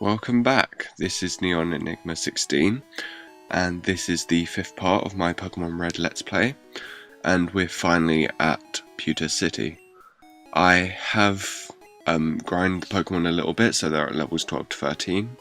Welcome back, this is Neon Enigma 16, and this is the 5th part of my Pokemon Red Let's Play, and we're finally at Pewter City. I have grinded the Pokemon a little bit, so they're at levels 12 to 13,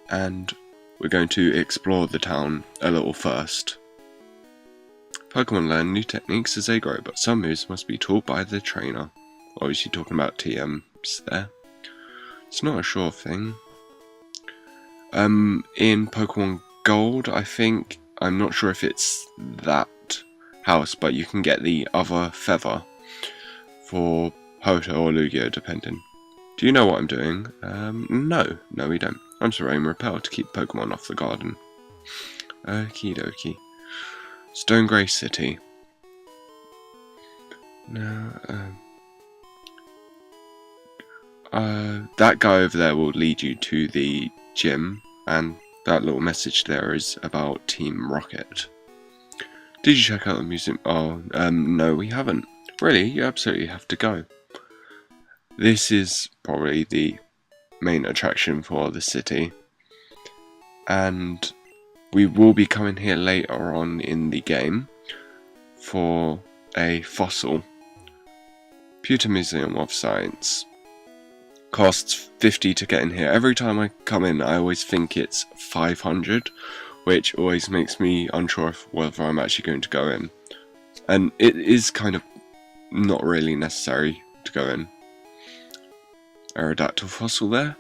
and we're going to explore the town a little first. Pokemon learn new techniques as they grow, but some moves must be taught by the trainer. Obviously talking about TMs there. It's not a sure thing. In Pokemon Gold, I think, I'm not sure if it's that house, but you can get the other feather for Hoto or Lugia, depending. Do you know what I'm doing? No, we don't. I'm spraying Repel to keep Pokemon off the garden. Okie dokie. Stone Grey City. Now, that guy over there will lead you to the gym, and that little message there is about Team Rocket. Did you check out the museum? Oh, no, we haven't. Really, you absolutely have to go. This is probably the main attraction for the city, and we will be coming here later on in the game for a fossil. Pewter Museum of Science. Costs 50 to get in here. Every time I come in, I always think it's 500, which always makes me unsure of whether I'm actually going to go in. And it is kind of not really necessary to go in. Aerodactyl fossil there.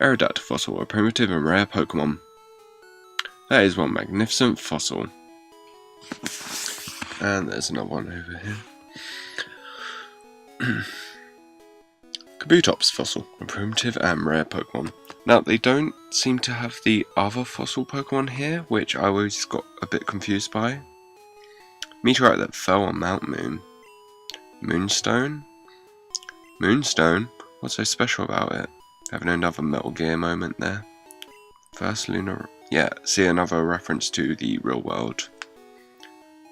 Aerodactyl fossil, a primitive and rare Pokemon. That is one magnificent fossil. And there's another one over here. Kabutops fossil, a primitive and rare Pokemon. Now, they don't seem to have the other fossil Pokemon here, which I always got a bit confused by. Meteorite that fell on Mount Moon. Moonstone? Moonstone? What's so special about it? Having another Metal Gear moment there. First lunar... Yeah, see another reference to the real world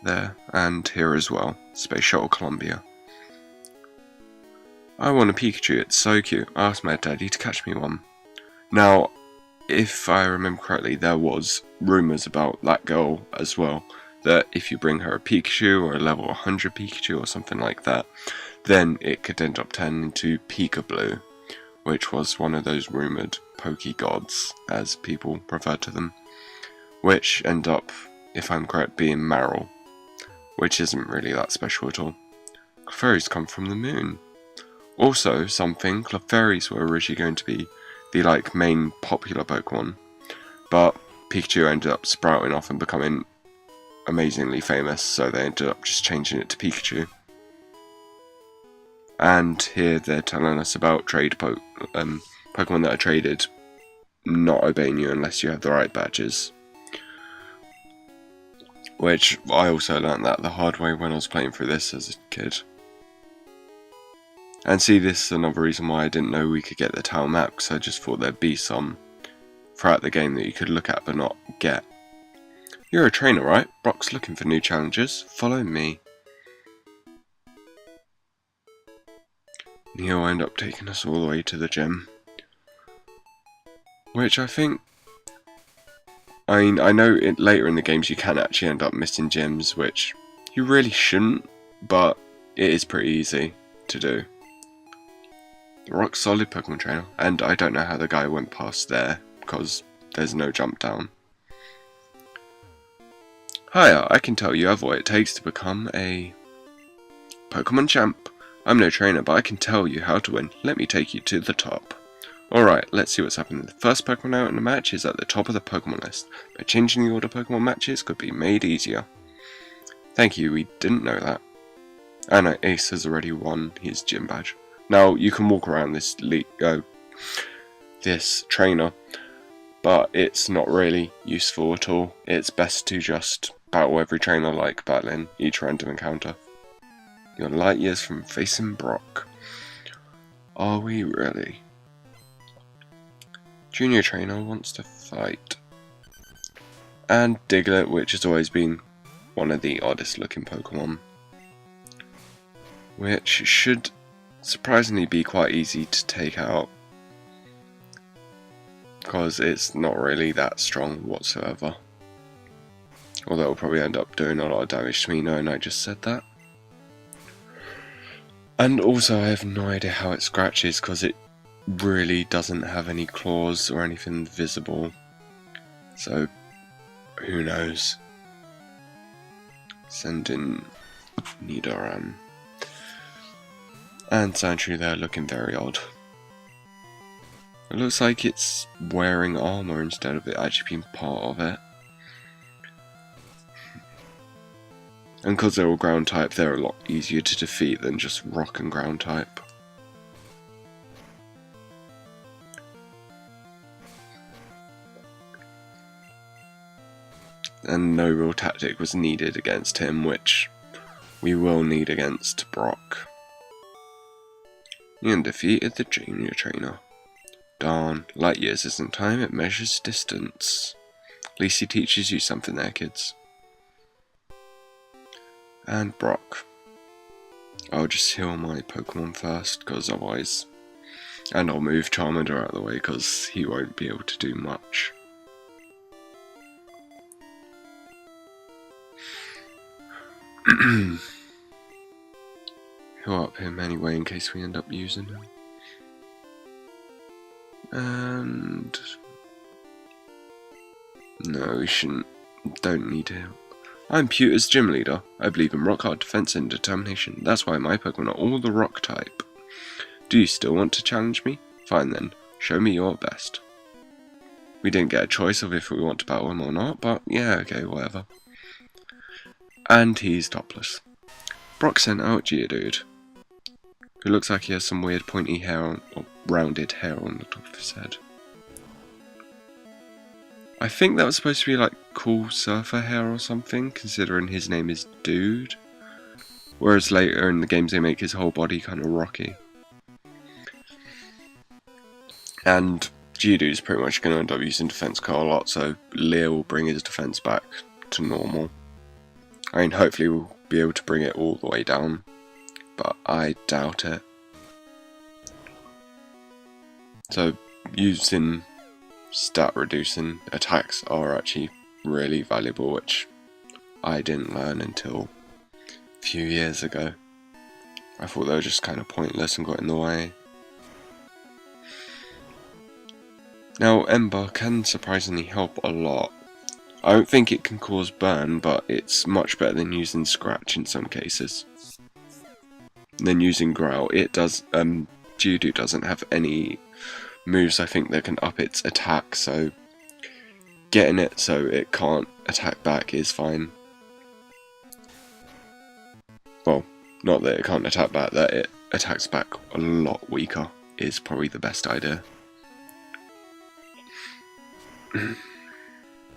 there, and here as well. Space Shuttle Columbia. I want a Pikachu, it's so cute. I asked my daddy to catch me one. Now, if I remember correctly, there was rumours about that girl as well, that if you bring her a Pikachu or a level 100 Pikachu or something like that, then it could end up turning into Peekaboo, which was one of those rumoured Pokegods, as people refer to them, which end up, if I'm correct, being Marill, which isn't really that special at all. Clefairies come from the moon. Also, Clefairies were originally going to be the main popular Pokemon, but Pikachu ended up sprouting off and becoming amazingly famous, so they ended up just changing it to Pikachu. And here they're telling us about Pokemon that are traded not obeying you unless you have the right badges. Which I also learnt that the hard way when I was playing through this as a kid. And see, this is another reason why I didn't know we could get the town map, because I just thought there'd be some throughout the game that you could look at but not get. You're a trainer, right? Brock's looking for new challenges. Follow me. And he'll end up taking us all the way to the gym. Which I think... I know later in the games you can actually end up missing gyms, which you really shouldn't, but it is pretty easy to do. The rock solid Pokemon trainer, and I don't know how the guy went past there, because there's no jump down. Hiya, I can tell you have what it takes to become a Pokemon champ. I'm no trainer, but I can tell you how to win. Let me take you to the top. Alright, let's see what's happening. The first Pokemon out in the match is at the top of the Pokemon list. By changing the order Pokemon matches could be made easier. Thank you, we didn't know that. And Ace has already won his gym badge. Now, you can walk around this trainer, but it's not really useful at all. It's best to just battle every trainer like battling each random encounter. You're light years from facing Brock. Are we really? Junior trainer wants to fight. And Diglett, which has always been one of the oddest looking Pokemon. Which should surprisingly be quite easy to take out. because it's not really that strong whatsoever. Although it'll probably end up doing a lot of damage to me knowing I just said that. And also I have no idea how it scratches because it really doesn't have any claws or anything visible. So who knows. Send in Nidoran. And Sandshrew there looking very odd. It looks like it's wearing armor instead of it actually being part of it. And because they're all ground type, they're a lot easier to defeat than just rock and ground type. And no real tactic was needed against him, which we will need against Brock. Ian defeated the junior trainer. Darn, light years isn't time, it measures distance. At least he teaches you something there, kids. And Brock. I'll just heal my Pokemon first, because otherwise... And I'll move Charmander out of the way, because he won't be able to do much. Heal up him anyway, in case we end up using him. And... No, we shouldn't. Don't need to. I'm Pewter's gym leader. I believe in rock hard defense and determination. That's why my Pokemon are all the rock type. Do you still want to challenge me? Fine then. Show me your best. We didn't get a choice of if we want to battle him or not, but yeah, okay, whatever. And he's topless. Brock sent out Geodude, who looks like he has some weird pointy hair on, or rounded hair on the top of his head. I think that was supposed to be like cool surfer hair or something, considering his name is Dude. Whereas later in the games they make his whole body kind of rocky. And Geodude's pretty much going to end up using defense quite a lot, so Leer will bring his defense back to normal. I mean, hopefully we'll be able to bring it all the way down, but I doubt it. So using stat reducing attacks are actually really valuable, which I didn't learn until a few years ago. I thought they were just kind of pointless and got in the way. Now Ember can surprisingly help a lot. I don't think it can cause burn, but it's much better than using Scratch in some cases. Than using Growl. It does, Geodude doesn't have any moves I think that can up its attack, so getting it so it can't attack back is fine. Well, not that it can't attack back, that it attacks back a lot weaker is probably the best idea.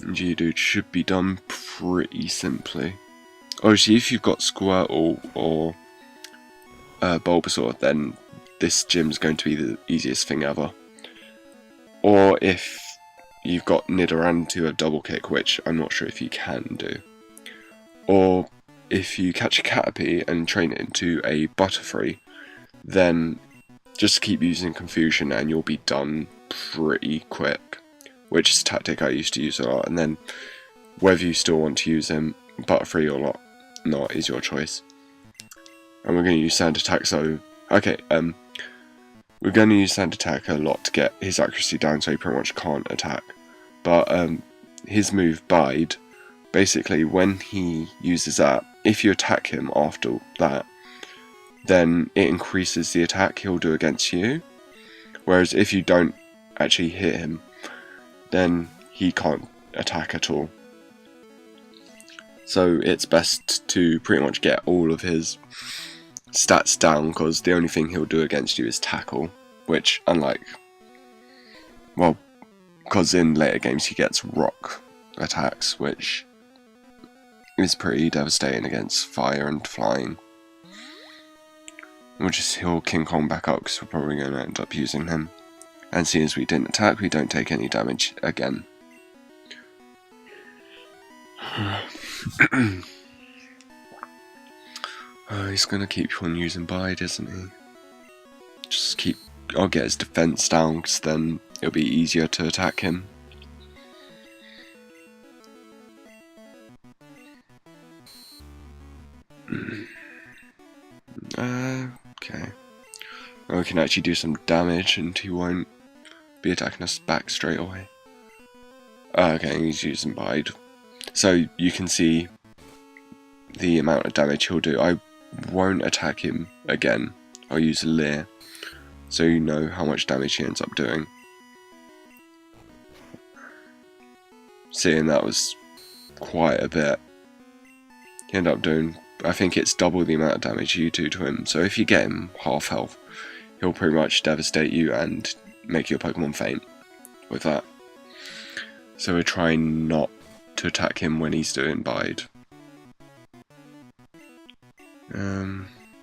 Geodude should be done pretty simply. Obviously, if you've got Squirtle or Bulbasaur, then this gym's going to be the easiest thing ever. Or if you've got Nidoran to a double kick, which I'm not sure if you can do. Or if you catch a Caterpie and train it into a Butterfree, then just keep using Confusion and you'll be done pretty quick. Which is a tactic I used to use a lot, and then whether you still want to use him Butterfree or not is your choice. And we're going to use Sand Attack, so okay, we're going to use Sand Attack a lot to get his accuracy down so he pretty much can't attack. But his move Bide, basically when he uses that, if you attack him after that, then it increases the attack he'll do against you. Whereas if you don't actually hit him, then he can't attack at all. So it's best to pretty much get all of his stats down, because the only thing he'll do against you is tackle, which unlike, well, because in later games he gets rock attacks, which is pretty devastating against fire and flying. We'll just heal King Kong back up because we're probably going to end up using him. And seeing as we didn't attack, we don't take any damage again. He's going to keep on using Bide, isn't he? Just keep I'll get his defense down, because then it'll be easier to attack him. Okay. Well, we can actually do some damage and he won't be attacking us back straight away. Okay, he's using Bide. So you can see the amount of damage he'll do. I won't attack him again. I'll use Leer, so you know how much damage he ends up doing. Seeing that was quite a bit. He ended up doing, I think it's double the amount of damage you do to him. So if you get him half health, he'll pretty much devastate you and make your Pokemon faint with that. So we're trying not to attack him when he's doing Bide.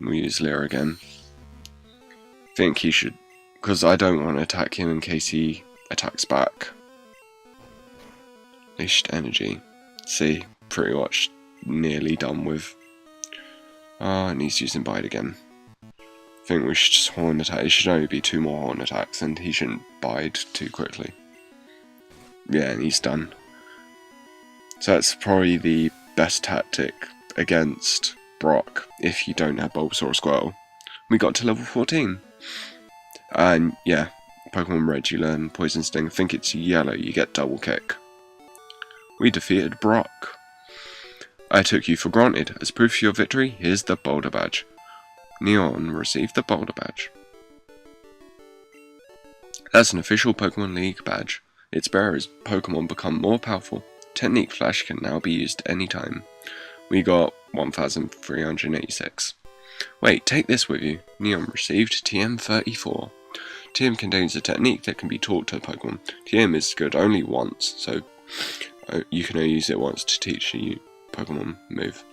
We'll use Leer again. I think he should, because I don't want to attack him in case he attacks back. Leashed Energy. See, pretty much nearly done with. And he's using Bide again. I think we should just Horn attack. It should only be 2 more Horn attacks and he shouldn't Bide too quickly. Yeah, and he's done. So that's probably the best tactic against Brock if you don't have Bulbasaur or Squirtle. We got to level 14. And yeah, Pokemon Red you learn Poison Sting. I think it's yellow, you get Double Kick. We defeated Brock. I took you for granted. As proof of your victory, here's the Boulder Badge. Neon received the Boulder Badge. That's an official Pokemon League badge. Its bearer's Pokemon become more powerful. Technique Flash can now be used anytime. We got 1386. Wait, take this with you. Neon received TM34. TM contains a technique that can be taught to a Pokemon. TM is good only once, so you can only use it once to teach a Pokemon move.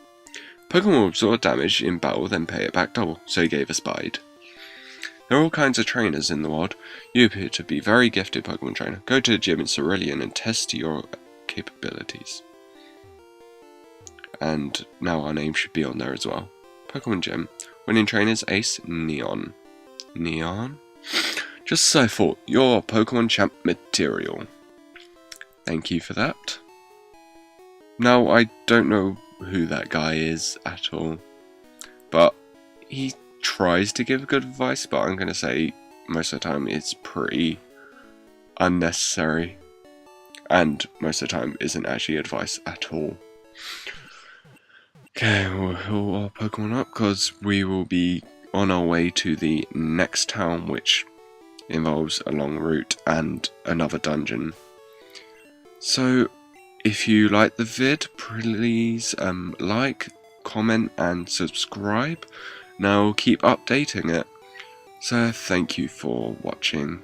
Pokemon will absorb damage in battle, then pay it back double, so he gave us Bide. There are all kinds of trainers in the world. You appear to be very gifted Pokemon trainer. Go to the gym in Cerulean and test your capabilities. And now our name should be on there as well. Pokemon Gym. Winning trainers Ace Neon. Neon? Just as I thought, you're Pokemon champ material. Thank you for that. Now, I don't know who that guy is at all, but he tries to give good advice, but I'm going to say most of the time it's pretty unnecessary, and most of the time isn't actually advice at all. Okay, we'll heal our Pokemon up because we will be on our way to the next town, which involves a long route and another dungeon. So if you like the vid, please like, comment and subscribe. Now keep updating it. So thank you for watching.